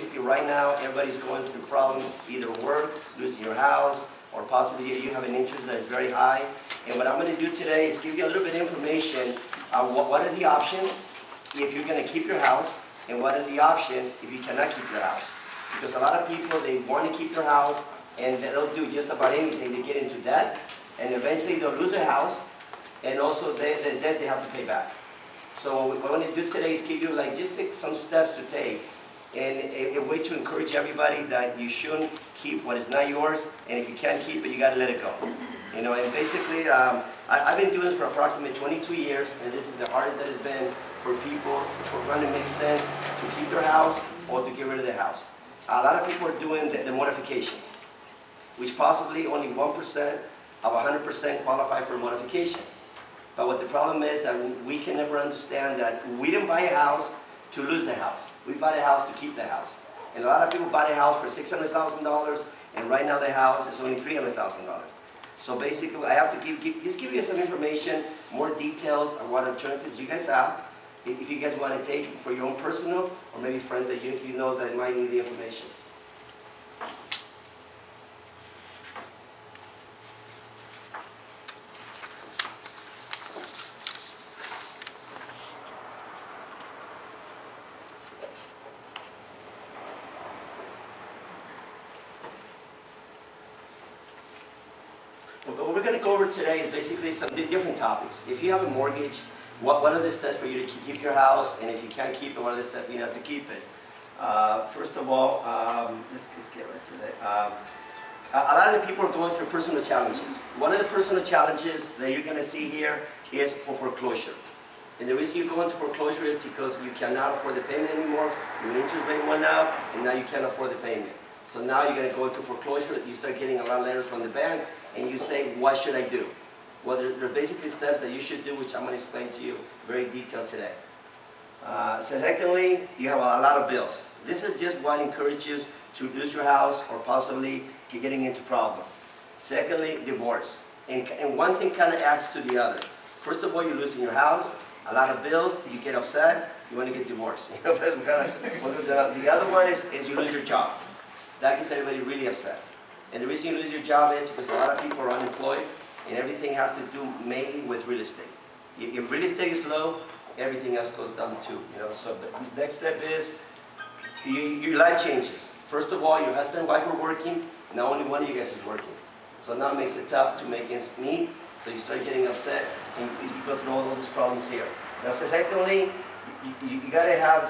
basically right now, everybody's going through problems, either work, losing your house, or possibly you have an interest that is very high. And what I'm going to do today is give you a little bit of information on what are the options if you're going to keep your house, and what are the options if you cannot keep your house. Because a lot of people, they want to keep their house, and they'll do just about anything. They get into debt, and eventually they'll lose their house, and also the debt they have to pay back. So what I want to do today is give you just some steps to take, and a way to encourage everybody that you shouldn't keep what is not yours, and if you can't keep it, you got to let it go. You know, and basically, I've been doing this for approximately 22 years, and this is the hardest that has been for people trying to make sense to keep their house or to get rid of the house. A lot of people are doing the modifications, which possibly only 1% of 100% qualify for modification. But what the problem is that we can never understand that we didn't buy a house to lose the house. We bought a house to keep the house. And a lot of people bought a house for $600,000, and right now the house is only $300,000. So basically, I have to just give you some information, more details on what alternatives you guys have, if you guys want to take for your own personal, or maybe friends that you know that might need the information. What we're going to go over today is basically some different topics. If you have a mortgage, what are the steps for you to keep your house? And if you can't keep it, what are the steps for you not to keep it? First of all, let's get right to that. A lot of the people are going through personal challenges. One of the personal challenges that you're going to see here is for foreclosure. And the reason you go into foreclosure is because you cannot afford the payment anymore, your interest rate went up, and now you can't afford the payment. So now you're going to go into foreclosure, you start getting a lot of letters from the bank, and you say, what should I do? Well, there are basically steps that you should do, which I'm going to explain to you very detailed today. Secondly, you have a lot of bills. This is just what encourages you to lose your house or possibly getting into problems. Secondly, divorce. And one thing kind of adds to the other. First of all, you're losing your house, a lot of bills, you get upset, you want to get divorced. The other one is you lose your job. That gets everybody really upset. And the reason you lose your job is because a lot of people are unemployed, and everything has to do mainly with real estate. If real estate is low, everything else goes down too. So the next step is your life changes. First of all, your husband and wife are working, now only one of you guys is working. So now it makes it tough to make ends meet, so you start getting upset, and you go through all these problems here. Now, secondly, you got to have